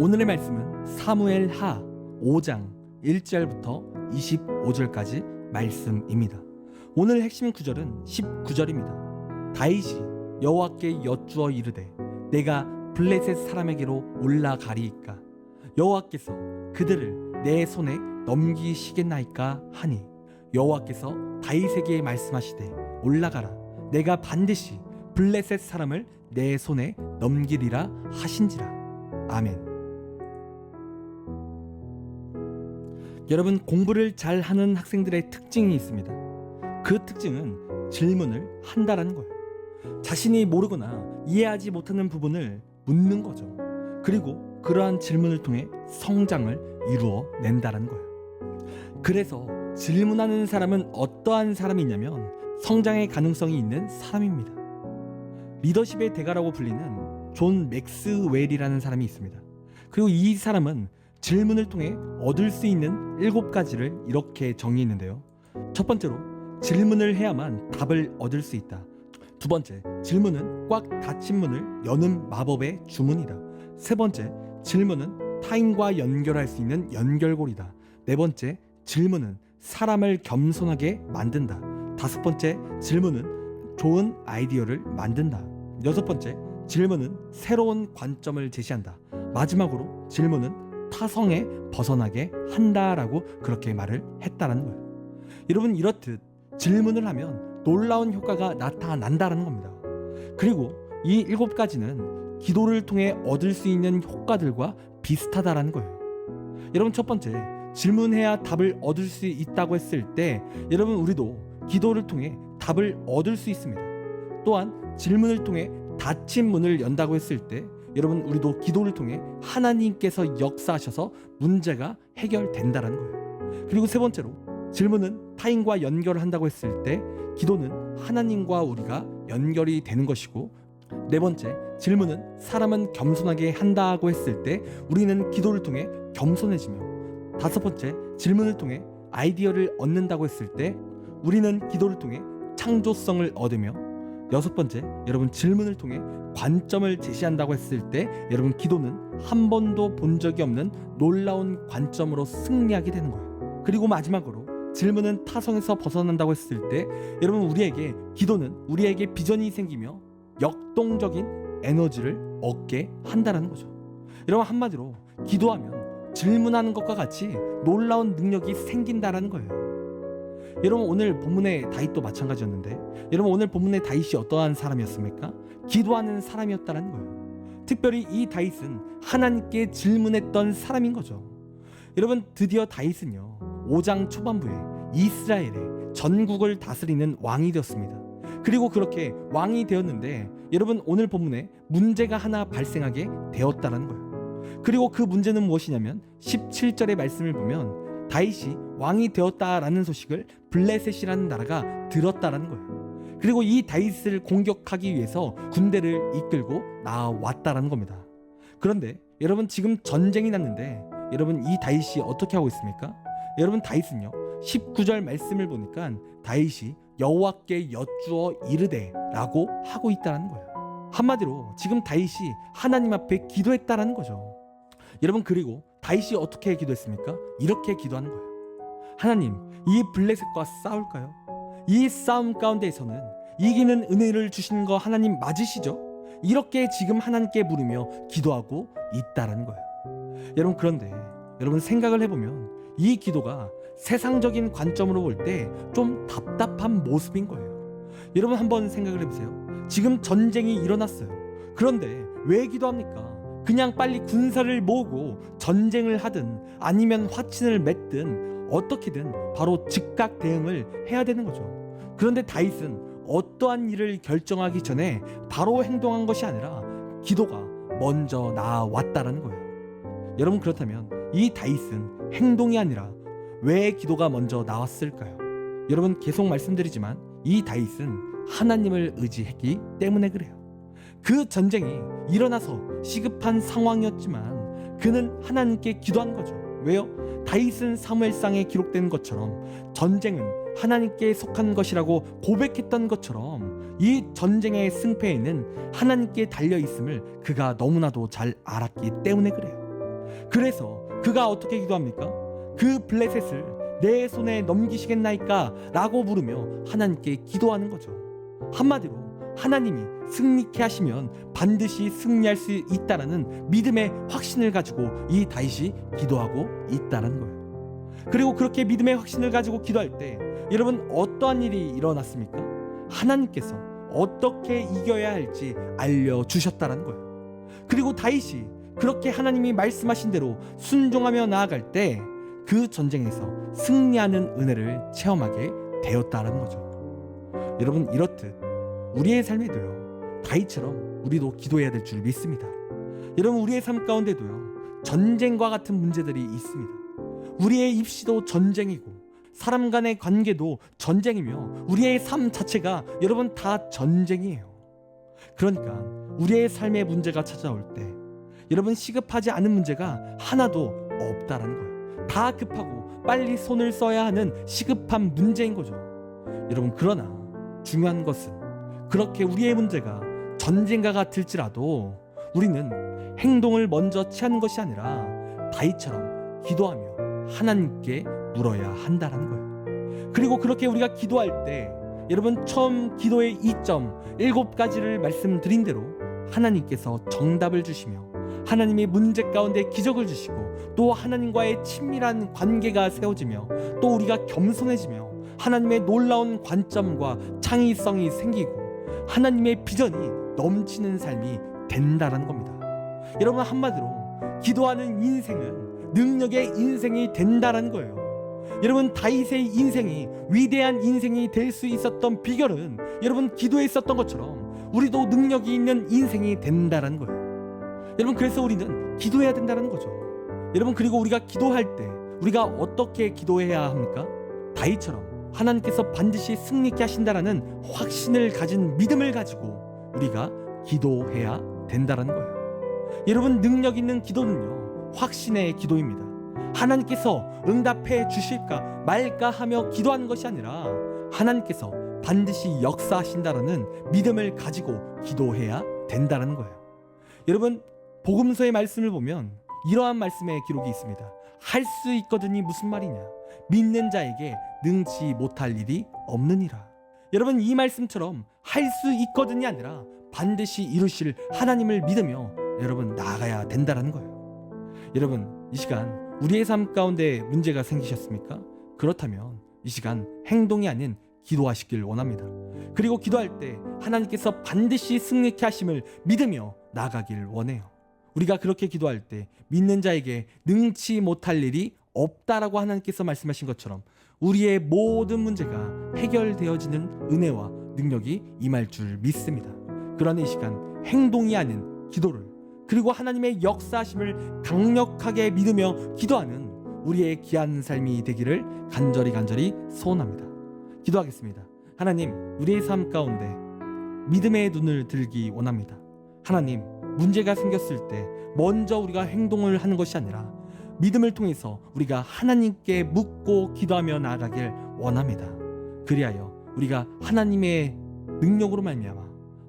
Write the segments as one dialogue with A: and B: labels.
A: 오늘의 말씀은 사무엘하 5장 1절부터 25절까지 말씀입니다. 오늘 핵심 구절은 19절입니다. 다윗이 여호와께 여쭈어 이르되 내가 블레셋 사람에게로 올라가리이까 여호와께서 그들을 내 손에 넘기시겠나이까 하니 여호와께서 다윗에게 말씀하시되 올라가라 내가 반드시 블레셋 사람을 내 손에 넘기리라 하신지라. 아멘. 여러분, 공부를 잘하는 학생들의 특징이 있습니다. 그 특징은 질문을 한다라는 거예요. 자신이 모르거나 이해하지 못하는 부분을 묻는 거죠. 그리고 그러한 질문을 통해 성장을 이루어낸다라는 거예요. 그래서 질문하는 사람은 어떠한 사람이냐면 성장의 가능성이 있는 사람입니다. 리더십의 대가라고 불리는 존 맥스웰이라는 사람이 있습니다. 그리고 이 사람은 질문을 통해 얻을 수 있는 7가지를 이렇게 정의했는데요. 첫 번째로, 질문을 해야만 답을 얻을 수 있다. 두 번째, 질문은 꽉 닫힌 문을 여는 마법의 주문이다. 세 번째, 질문은 타인과 연결할 수 있는 연결고리다. 네 번째, 질문은 사람을 겸손하게 만든다. 다섯 번째, 질문은 좋은 아이디어를 만든다. 여섯 번째, 질문은 새로운 관점을 제시한다. 마지막으로, 질문은 타성에 벗어나게 한다라고 그렇게 말을 했다라는 거예요. 여러분, 이렇듯 질문을 하면 놀라운 효과가 나타난다라는 겁니다. 그리고 이 7가지는 기도를 통해 얻을 수 있는 효과들과 비슷하다라는 거예요. 여러분, 첫 번째, 질문해야 답을 얻을 수 있다고 했을 때 여러분, 우리도 기도를 통해 답을 얻을 수 있습니다. 또한 질문을 통해 닫힌 문을 연다고 했을 때 여러분, 우리도 기도를 통해 하나님께서 역사하셔서 문제가 해결된다는 거예요. 그리고 세 번째로, 질문은 타인과 연결을 한다고 했을 때 기도는 하나님과 우리가 연결이 되는 것이고, 네 번째, 질문은 사람은 겸손하게 한다고 했을 때 우리는 기도를 통해 겸손해지며, 다섯 번째, 질문을 통해 아이디어를 얻는다고 했을 때 우리는 기도를 통해 창조성을 얻으며, 여섯 번째, 여러분, 질문을 통해 관점을 제시한다고 했을 때 여러분, 기도는 한 번도 본 적이 없는 놀라운 관점으로 승리하게 되는 거예요. 그리고 마지막으로, 질문은 타성에서 벗어난다고 했을 때 여러분, 기도는 우리에게 비전이 생기며 역동적인 에너지를 얻게 한다는 거죠. 여러분, 한마디로 기도하면 질문하는 것과 같이 놀라운 능력이 생긴다는 거예요. 여러분, 오늘 본문의 다윗도 마찬가지였는데 여러분, 오늘 본문의 다윗이 어떠한 사람이었습니까? 기도하는 사람이었다는 거예요. 특별히 이 다윗은 하나님께 질문했던 사람인 거죠. 여러분, 드디어 다윗은요 5장 초반부에 이스라엘의 전국을 다스리는 왕이 되었습니다. 그리고 그렇게 왕이 되었는데 여러분, 오늘 본문에 문제가 하나 발생하게 되었다는 거예요. 그리고 그 문제는 무엇이냐면 17절의 말씀을 보면 다윗이 왕이 되었다라는 소식을 블레셋이라는 나라가 들었다라는 거예요. 그리고 이 다윗을 공격하기 위해서 군대를 이끌고 나왔다라는 겁니다. 그런데 여러분, 지금 전쟁이 났는데 여러분, 이 다윗이 어떻게 하고 있습니까? 여러분, 다윗은요 19절 말씀을 보니까 다윗이 여호와께 여쭈어 이르되 라고 하고 있다는 거예요. 한마디로 지금 다윗이 하나님 앞에 기도했다라는 거죠. 여러분, 그리고 다윗이 어떻게 기도했습니까? 이렇게 기도하는 거예요. 하나님, 이 블레셋과 싸울까요? 이 싸움 가운데에서는 이기는 은혜를 주시는 거 하나님 맞으시죠? 이렇게 지금 하나님께 물으며 기도하고 있다라는 거예요. 여러분, 그런데 여러분, 생각을 해보면 이 기도가 세상적인 관점으로 볼 때 좀 답답한 모습인 거예요. 여러분, 한번 생각을 해보세요. 지금 전쟁이 일어났어요. 그런데 왜 기도합니까? 그냥 빨리 군사를 모으고 전쟁을 하든 아니면 화친을 맺든 어떻게든 바로 즉각 대응을 해야 되는 거죠. 그런데 다윗은 어떠한 일을 결정하기 전에 바로 행동한 것이 아니라 기도가 먼저 나왔다라는 거예요. 여러분, 그렇다면 이 다윗은 행동이 아니라 왜 기도가 먼저 나왔을까요? 여러분, 계속 말씀드리지만 이 다윗은 하나님을 의지했기 때문에 그래요. 그 전쟁이 일어나서 시급한 상황이었지만 그는 하나님께 기도한 거죠. 왜요? 다윗은 사무엘상에 기록된 것처럼 전쟁은 하나님께 속한 것이라고 고백했던 것처럼 이 전쟁의 승패에는 하나님께 달려 있음을 그가 너무나도 잘 알았기 때문에 그래요. 그래서 그가 어떻게 기도합니까? 그 블레셋을 내 손에 넘기시겠나이까? 라고 물으며 하나님께 기도하는 거죠. 한마디로 하나님이 승리케 하시면 반드시 승리할 수 있다라는 믿음의 확신을 가지고 이 다윗이 기도하고 있다는 거예요. 그리고 그렇게 믿음의 확신을 가지고 기도할 때 여러분 어떠한 일이 일어났습니까? 하나님께서 어떻게 이겨야 할지 알려주셨다는 거예요. 그리고 다윗이 그렇게 하나님이 말씀하신 대로 순종하며 나아갈 때 그 전쟁에서 승리하는 은혜를 체험하게 되었다는 거죠. 여러분 이렇듯 우리의 삶에도요 다윗처럼 우리도 기도해야 될 줄 믿습니다. 여러분 우리의 삶 가운데도요 전쟁과 같은 문제들이 있습니다. 우리의 입시도 전쟁이고 사람 간의 관계도 전쟁이며 우리의 삶 자체가 여러분 다 전쟁이에요. 그러니까 우리의 삶의 문제가 찾아올 때 여러분 시급하지 않은 문제가 하나도 없다라는 거예요. 다 급하고 빨리 손을 써야 하는 시급한 문제인 거죠. 여러분 그러나 중요한 것은 그렇게 우리의 문제가 전쟁과 같을지라도 우리는 행동을 먼저 취하는 것이 아니라 다윗처럼 기도하며 하나님께 물어야 한다는 거예요. 그리고 그렇게 우리가 기도할 때 여러분 처음 기도의 이점 7가지를 말씀드린 대로 하나님께서 정답을 주시며 하나님의 문제 가운데 기적을 주시고 또 하나님과의 친밀한 관계가 세워지며 또 우리가 겸손해지며 하나님의 놀라운 관점과 창의성이 생기고 하나님의 비전이 넘치는 삶이 된다는 겁니다. 여러분 한마디로 기도하는 인생은 능력의 인생이 된다는 거예요. 여러분 다윗의 인생이 위대한 인생이 될 수 있었던 비결은 여러분 기도에 있었던 것처럼 우리도 능력이 있는 인생이 된다는 거예요. 여러분 그래서 우리는 기도해야 된다는 거죠. 여러분 그리고 우리가 기도할 때 우리가 어떻게 기도해야 합니까? 다윗처럼 하나님께서 반드시 승리케 하신다라는 확신을 가진 믿음을 가지고 우리가 기도해야 된다는 거예요. 여러분 능력 있는 기도는요 확신의 기도입니다. 하나님께서 응답해 주실까 말까 하며 기도하는 것이 아니라 하나님께서 반드시 역사하신다라는 믿음을 가지고 기도해야 된다는 거예요. 여러분 복음서의 말씀을 보면 이러한 말씀의 기록이 있습니다. 할 수 있거든이 무슨 말이냐? 믿는 자에게 능치 못할 일이 없느니라. 여러분 이 말씀처럼 할 수 있거든이 아니라 반드시 이루실 하나님을 믿으며 여러분 나아가야 된다는 거예요. 여러분 이 시간 우리의 삶 가운데 문제가 생기셨습니까? 그렇다면 이 시간 행동이 아닌 기도하시길 원합니다. 그리고 기도할 때 하나님께서 반드시 승리케 하심을 믿으며 나아가길 원해요. 우리가 그렇게 기도할 때 믿는 자에게 능치 못할 일이 없다라고 하나님께서 말씀하신 것처럼 우리의 모든 문제가 해결되어지는 은혜와 능력이 임할 줄 믿습니다. 그러나 이 시간 행동이 아닌 기도를 그리고 하나님의 역사하심을 강력하게 믿으며 기도하는 우리의 귀한 삶이 되기를 간절히 소원합니다. 기도하겠습니다. 하나님 우리의 삶 가운데 믿음의 눈을 들기 원합니다. 하나님 문제가 생겼을 때 먼저 우리가 행동을 하는 것이 아니라 믿음을 통해서 우리가 하나님께 묻고 기도하며 나아가길 원합니다. 그리하여 우리가 하나님의 능력으로 말미암아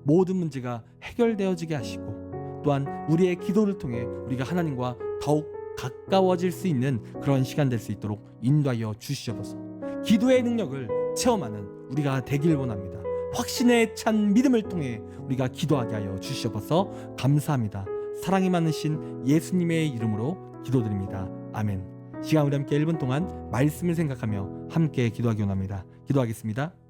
A: 모든 문제가 해결되어지게 하시고 또한 우리의 기도를 통해 우리가 하나님과 더욱 가까워질 수 있는 그런 시간 될 수 있도록 인도하여 주시옵소서. 기도의 능력을 체험하는 우리가 되길 원합니다. 확신에 찬 믿음을 통해 우리가 기도하게 하여 주시옵소서. 감사합니다. 사랑이 많으신 예수님의 이름으로 기도드립니다. 아멘. 시간 우리 함께 1분 동안 말씀을 생각하며 함께 기도하기 원합니다. 기도하겠습니다.